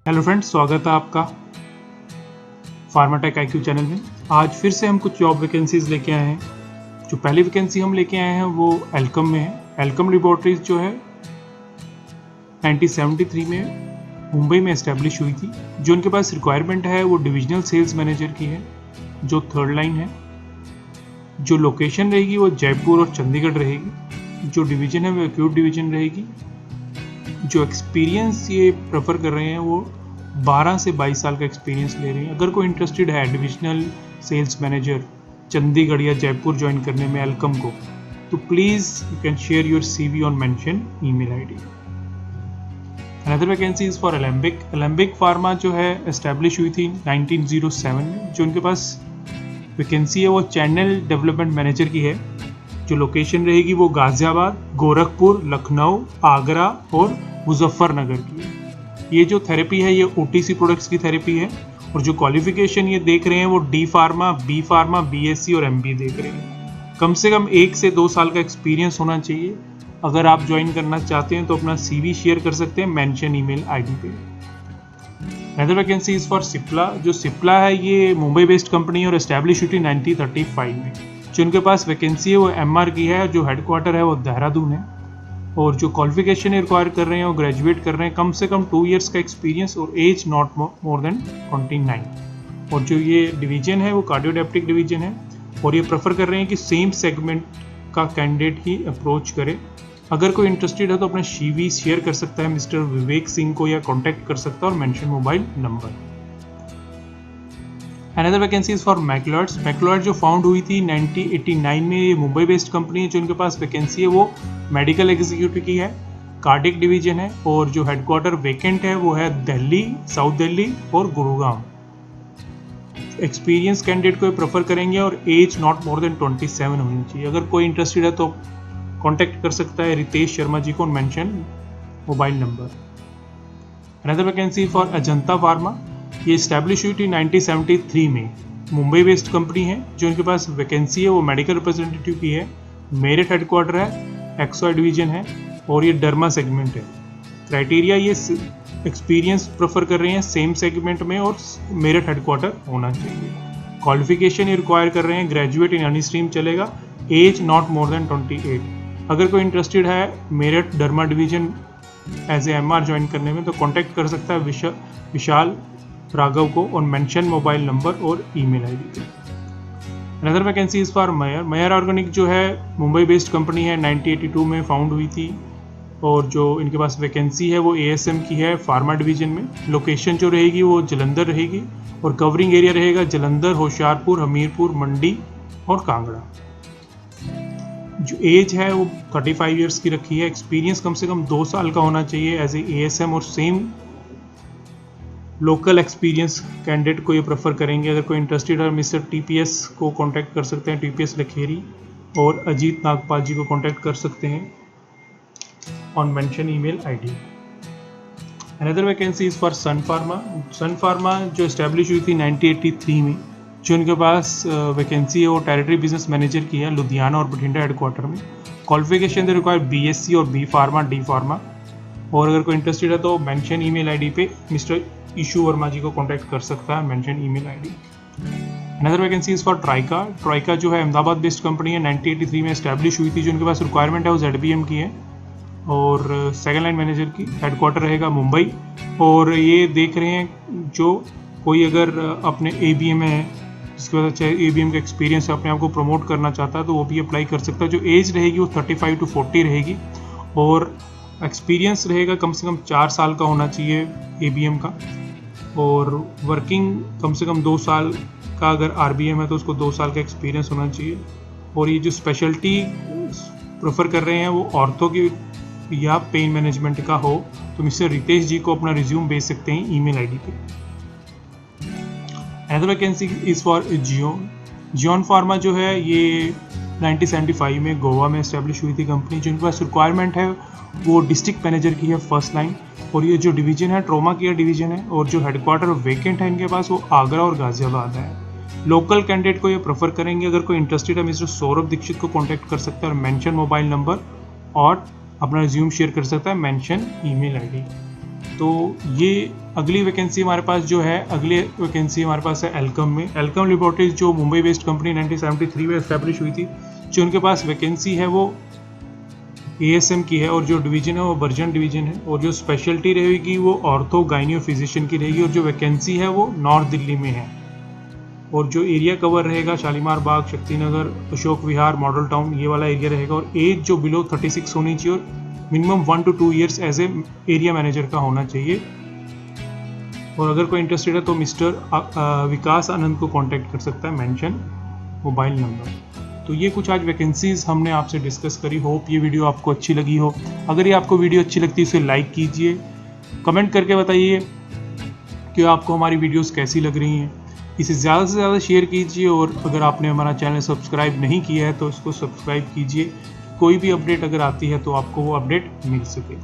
Hello friends, स्वागत है आपका फार्माटेक IQ चैनल में। आज फिर से हम कुछ जॉब वैकेंसीज लेके आए हैं। जो पहली वैकेंसी हम लेके आए हैं वो एल्कम में है। एल्कम लेबोरेटरीज जो है 1973 में मुंबई में एस्टेब्लिश हुई थी। जो उनके पास रिक्वायरमेंट है वो डिविजनल सेल्स मैनेजर की है, जो 3rd लाइन है। जो लोकेशन रहेगी वो जयपुर और चंडीगढ़ रहेगी। जो डिवीजन है वो एक्यूट डिवीजन रहेगी। जो एक्सपीरियंस ये प्रेफर कर रहे हैं वो 12 से 22 साल का एक्सपीरियंस ले रहे हैं। अगर कोई इंटरेस्टेड है डिविजनल सेल्स मैनेजर चंडीगढ़ या जयपुर ज्वाइन करने में एल्कम को, तो please you can share your CV on mention email ID। Another vacancy is for Alembic. Alembic pharma जो है एस्टेब्लिश हुई थी 1907 में। जो उनके पास वैकेंसी है वो चैनल डेवलपमेंट मैनेजर की है। जो लोकेशन रहेगी वो गाजियाबाद, गोरखपुर, लखनऊ, आगरा और मुजफ्फरनगर की है। ये जो थेरेपी है ये OTC प्रोडक्ट्स की थेरेपी है। और जो क्वालिफिकेशन ये देख रहे हैं वो D pharma, B pharma, BSc और MB देख रहे हैं। कम से कम 1 से 2 साल का एक्सपीरियंस होना चाहिए। अगर आप ज्वाइन करना चाहते हैं तो अपना CV शेयर कर सकते हैं मेंशन ईमेल ID पे। Another vacancy is for Cipla. जो सिप्ला है ये मुंबई बेस्ड कंपनी है और एस्टेब्लिश हुई थी 1935 में। जो उनके पास वैकेंसी है वो MR की है। जो हेडक्वार्टर है वो देहरादून है। और जो क्वालिफिकेशन रिक्वायर कर रहे हैं वो ग्रेजुएट कर रहे हैं, कम से कम 2 इयर्स का एक्सपीरियंस और एज नॉट मोर देन 29। और जो ये डिवीजन है वो कार्डियोडेप्टिक डिवीजन है। और ये प्रेफर कर रहे हैं कि सेम सेगमेंट का कैंडिडेट ही अप्रोच करे। अगर कोई इंटरेस्टेड है तो अपना CV शेयर कर सकता है मिस्टर विवेक सिंह को, या कॉन्टैक्ट कर सकता है और mention mobile number. Another vacancy is for Macleods. Macleod जो फाउंड हुई थी 1989 में, ये मुंबई बेस्ड कंपनी है। जो उनके पास वैकेंसी है वो मेडिकल एग्जीक्यूटिव की है, कार्डिक डिवीजन है। और जो हेडक्वार्टर वैकेंट है वो है दिल्ली, साउथ दिल्ली और गुरुग्राम। एक्सपीरियंस कैंडिडेट को प्रेफर करेंगे और एज नॉट मोर देन 27 होनी चाहिए। अगर कोई इंटरेस्टेड है तो कॉन्टैक्ट कर सकता है रितेश शर्मा जी को, mention mobile number. Another vacancy for Ajanta pharma. ये स्टैब्लिश हुई थी 1973 में। मुंबई बेस्ड कंपनी है। जो इनके पास वैकेंसी है वो मेडिकल रिप्रेजेंटेटिव की है। मेरठ हेडक्वार्टर है, XY डिवीजन है और ये डर्मा सेगमेंट है। क्राइटेरिया ये एक्सपीरियंस प्रेफर कर रहे हैं सेम सेगमेंट में और मेरठ हेडक्वार्टर होना चाहिए। क्वालिफिकेशन ये रिक्वायर कर रहे हैं ग्रेजुएट इन एनी स्ट्रीम चलेगा, एज नॉट मोर देन 28। अगर कोई इंटरेस्टेड है Meerut derma division as a MR join करने में तो कॉन्टैक्ट कर सकता है विशाल राघव को और मेंशन मोबाइल नंबर और ईमेल ID पे। Another vacancy is for Mayer. Mayer organic जो है मुंबई बेस्ड कंपनी है, 1982 में फाउंड हुई थी। और जो इनके पास वैकेंसी है वो ASM की है, फार्मा डिवीजन में। लोकेशन जो रहेगी वो जलंधर रहेगी और कवरिंग एरिया रहेगा जलंधर, होशियारपुर, हमीरपुर, मंडी और कांगड़ा। जो एज है वो 35 ईयर्स की रखी है। एक्सपीरियंस कम से कम 2 साल का होना चाहिए एज ए ASM और सेम लोकल एक्सपीरियंस कैंडिडेट को ये प्रेफर करेंगे। अगर कोई इंटरेस्टेड है मिस्टर TPS को कांटेक्ट कर सकते हैं, TPS लखेरी, और अजीत नागपाल जी को कांटेक्ट कर सकते हैं on mention email ID। Another vacancy is for Sun Pharma. Sun Pharma जो एस्टेब्लिश हुई थी 1983 में। जो उनके पास वैकेंसी है वो टेरिटरी बिजनेस मैनेजर की है, लुधियाना और बठिंडा हेडक्वार्टर में। क्वालिफिकेशन दे रिक्वायर BSc और B फार्मा, D फार्मा। और अगर कोई इंटरेस्टेड है तो मेंशन ईमेल ID पे मिस्टर ईशू वर्मा जी को कांटेक्ट कर सकता है, mention email ID। Another vacancy is for Troikaa. Troikaa जो है अहमदाबाद बेस्ड कंपनी है, 1983 में एस्टेब्लिश हुई थी। जो उनके पास रिक्वायरमेंट है वो ZBM की है और 2nd लाइन मैनेजर की। हेडक्वार्टर रहेगा मुंबई। और ये देख रहे हैं जो कोई अगर अपने ABM है, जिसके पास अच्छा ABM का एक्सपीरियंस है, अपने आप को प्रमोट करना चाहता है तो वो भी अप्लाई कर सकता है। जो एज रहेगी वो 35 to 40 रहेगी और एक्सपीरियंस रहेगा कम से कम 4 साल का होना चाहिए ABM का। और वर्किंग कम से कम 2 साल का, अगर RBM है तो उसको 2 साल का एक्सपीरियंस होना चाहिए। और ये जो स्पेशलिटी प्रेफर कर रहे हैं वो ऑर्थो की या पेन मैनेजमेंट का हो तो मिस्टर रितेश जी को अपना रिज्यूम भेज सकते हैं ईमेल ID पे। Another vacancy is for Zeon. Zeon Pharma जो है ये 1975 में गोवा में एस्टेब्लिश हुई थी कंपनी। जिनके पास रिक्वायरमेंट है वो डिस्ट्रिक्ट मैनेजर की है, 1st लाइन। और ये जो डिवीजन है ट्रोमा केयर डिवीजन है। और जो हेडक्वार्टर वैकेंट है इनके पास वो आगरा और गाजियाबाद है। लोकल कैंडिडेट को ये प्रेफर करेंगे। अगर कोई इंटरेस्टेड है मिस्टर सौरभ दीक्षित को कांटेक्ट कर सकता है और मेंशन मोबाइल नंबर और अपना रिज्यूम शेयर कर सकता है, मेंशन ईमेल ID। तो ये अगली वैकेंसी हमारे पास जो है, अगली वैकेंसी हमारे पास है एल्कम में। एल्कम लेबोरेटरीज जो मुंबई बेस्ड कंपनी 1973 में एस्टैब्लिश हुई थी, जो उनके पास वैकेंसी है वो ASM की है, और जो डिवीजन है वो बर्जन डिवीजन है, और जो स्पेशलिटी रहेगी वो ऑर्थो, गायनी और फिजिशियन की रहेगी, और जो वैकेंसी है वो नॉर्थ दिल्ली में है। और जो एरिया कवर रहेगा शालीमार बाग, शक्ति नगर, अशोक विहार, मॉडल टाउन, ये वाला एरिया रहेगा। और एज जो बिलो 36 होनी चाहिए और minimum 1 to 2 years as a area manager का होना चाहिए। और अगर कोई इंटरेस्टेड है तो मिस्टर विकास आनंद को कांटेक्ट कर सकता है, मेंशन मोबाइल नंबर। तो ये कुछ आज वैकेंसीज हमने आपसे डिस्कस करी। होप ये वीडियो आपको अच्छी लगी हो। अगर ये आपको वीडियो अच्छी लगती है इसे लाइक कीजिए, कमेंट करके बताइए कि आपको हमारी वीडियोस कैसी लग रही हैं। इसे ज़्यादा से ज़्यादा शेयर कीजिए, और अगर आपने हमारा चैनल सब्सक्राइब नहीं किया है तो इसको सब्सक्राइब कीजिए। कोई भी अपडेट अगर आती है तो आपको वो अपडेट मिल सके।